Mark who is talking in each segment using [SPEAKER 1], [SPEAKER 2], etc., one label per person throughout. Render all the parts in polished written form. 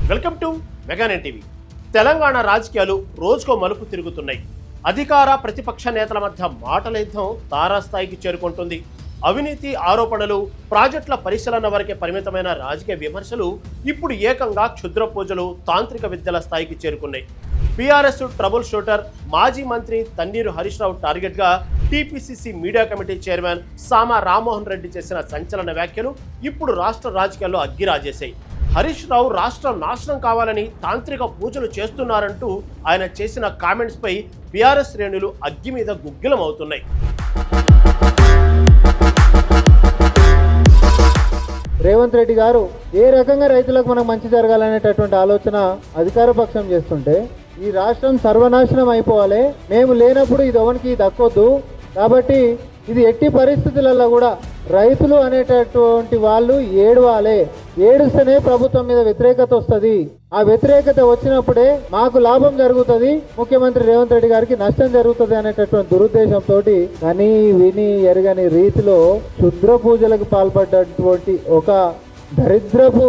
[SPEAKER 1] Welcome to Meganet TV. Telangana రాజకీయాలు రోజుకో మలుపు తిరుగుతున్నాయి. అధికార ప్రతిపక్ష నేతల మధ్య మాటల యుద్ధం తారాస్థాయికి చేరుకుంటుంది. అవినీతి ఆరోపణలు, ప్రాజెక్టుల పరిశీలన వరకే పరిమితమైన రాజకీయ విమర్శలు ఇప్పుడు ఏకంగా క్షుద్ర పూజలు, తాంత్రిక విద్యల స్థాయికి చేరుకున్నాయి. బీఆర్ఎస్ ట్రబుల్ షూటర్ మాజీ మంత్రి తన్నీరు హరీష్ రావు టార్గెట్గా టీపీసీసీ మీడియా కమిటీ చైర్మన్ సామా రామ్మోహన్ రెడ్డి చేసిన సంచలన వ్యాఖ్యలు ఇప్పుడు రాష్ట్ర రాజకీయాల్లో అగ్గిరాజేశాయి. హరీష్ రావు రాష్ట్రం నాశనం కావాలని తాంత్రిక పూజలు చేస్తున్నారంటూ ఆయన చేసిన కామెంట్స్ పై బీఆర్ఎస్ శ్రేణులు అగ్గి మీద గుగ్గిలమవుతున్నాయి.
[SPEAKER 2] రేవంత్ రెడ్డి గారు ఏ రకంగా రైతులకు మనకు మంచి జరగాలనేటటువంటి ఆలోచన అధికార పక్షం చేస్తుంటే, ఈ రాష్ట్రం సర్వనాశనం అయిపోవాలి, మేము లేనప్పుడు ఇది ఎవరికి దక్కొద్దు, కాబట్టి ఇది ఎట్టి పరిస్థితులలో కూడా రైతులు అనేటటువంటి వాళ్ళు ఏడవాలి, ఏడుస్తేనే ప్రభుత్వం మీద వ్యతిరేకత వస్తుంది, ఆ వ్యతిరేకత వచ్చినప్పుడే మాకు లాభం జరుగుతుంది, ముఖ్యమంత్రి రేవంత్ రెడ్డి గారికి నష్టం జరుగుతుంది అనేటటువంటి దురుద్దేశంతో కని విని ఎరగని రీతిలో క్షుద్ర పూజలకు పాల్పడ్డటువంటి ఒక దరిద్రపు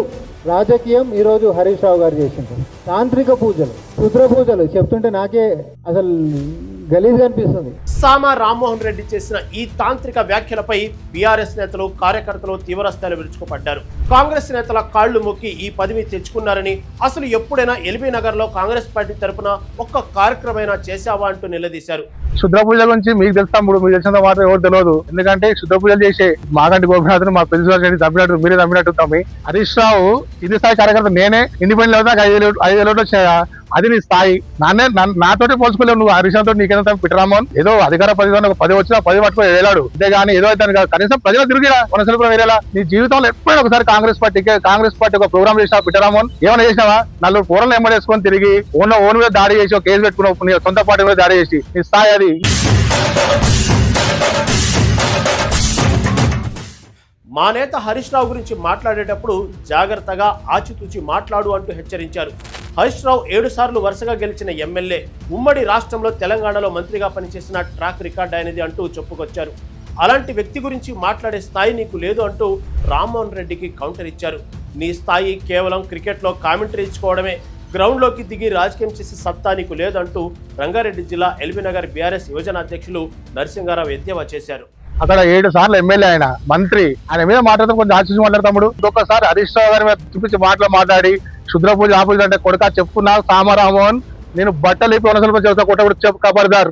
[SPEAKER 2] రాజకీయం ఈరోజు హరీష్ రావు గారు చేసింది. తాంత్రిక పూజలు, క్షుద్ర పూజలు చెప్తుంటే నాకే అసలు గలీజ్ అనిపిస్తుంది.
[SPEAKER 1] సామా రామ్మోహన్ రెడ్డి చేసిన ఈ తాంత్రిక వ్యాఖ్యలపై బీఆర్ఎస్ నేతలు, కార్యకర్తలు తీవ్రస్థాయిలో విరుచుకుపడ్డారు. కాంగ్రెస్ నేతల కాళ్లు మొక్కి ఈ పదవి తెచ్చుకున్నారని, అసలు ఎప్పుడైనా ఎల్బీ నగర్ లో కాంగ్రెస్ పార్టీ తరఫున ఒక్క కార్యక్రమైనా చేశావా అంటూ నిలదీశారు.
[SPEAKER 3] శుద్ర పూజ గురించి మీకు తెలుసా? మీకు తెలిసినంత మాత్రం ఎవరు తెలియదు. ఎందుకంటే శుద్ర పూజలు చేసే మాగంటి గోపినాథ్ మా ప్రిన్సిపల్ తప్పినట్టు మీరే తప్పినట్టు తమ్మి. హరీష్ రావు ఇది స్థాయి కార్యకర్త, నేనే ఇండిపెండెంట్ అవుతా 5,000 వచ్చాయా, అది నీ స్థాయి. నాతోటి పోల్చుకోలేవు నువ్వు. హరీష్ రావుతో నీకేంత పిటరామోహన్ ఏదో అధికార పరిధిలో 10 వచ్చినా 10 పట్టుకొని వేలాడు అంతేగాని ఏదో అయితే కనీసం ప్రజలు తిరిగిరా మనసులు కూడా వేరేలా. నీ జీవితంలో ఎప్పుడైనా ఒకసారి కాంగ్రెస్ పార్టీ ఒక ప్రోగ్రామ్ చేసినా పిటరామోహన్ ఏమైనా చేసినావా? 4 పూరలు ఎమ్మడేసుకొని తిరిగి ఓన్ మీద దాడి చేసి కేసు పెట్టుకున్నావు, నీ సొంత పార్టీ మీద దాడి చేసి, నీ స్థాయి అది.
[SPEAKER 1] మా నేత హరీష్ రావు గురించి మాట్లాడేటప్పుడు జాగ్రత్తగా ఆచితూచి మాట్లాడు అంటూ హెచ్చరించారు. హరీష్ రావు 7 సార్లు వరుసగా గెలిచిన ఎమ్మెల్యే, ఉమ్మడి రాష్ట్రంలో తెలంగాణలో మంత్రిగా పనిచేసిన ట్రాక్ రికార్డ్ అయినది అంటూ చెప్పుకొచ్చారు. అలాంటి వ్యక్తి గురించి మాట్లాడే స్థాయి నీకు లేదు అంటూ రామ్మోహన్ రెడ్డికి కౌంటర్ ఇచ్చారు. నీ స్థాయి కేవలం క్రికెట్లో కామెంటరీ ఇచ్చుకోవడమే, గ్రౌండ్లోకి దిగి రాజకీయం చేసే సత్తా నీకు లేదంటూ రంగారెడ్డి జిల్లా ఎల్బీ నగర్ బీఆర్ఎస్ యువజన అధ్యక్షులు నరసింగారావు ఎద్దేవా చేశారు.
[SPEAKER 3] అక్కడ 7 సార్లు ఎమ్మెల్యే, ఆయన మంత్రి, ఆయన మీద మాట్లాడతాం కొంచెం ఆశించి మాట్లాడతాడు. ఇంకొకసారి హరీష్ రావు గారి మీద చూపించి మాట్లాడి క్షుద్ర పూజ ఆపూజ అంటే కొడుక చెప్పుకున్నా సామా రామ్మోహన్, నేను బట్టలు ఇప్పి 100 రూపాయలు చెప్తా, కొట్ట చెప్పు కబర్దార్.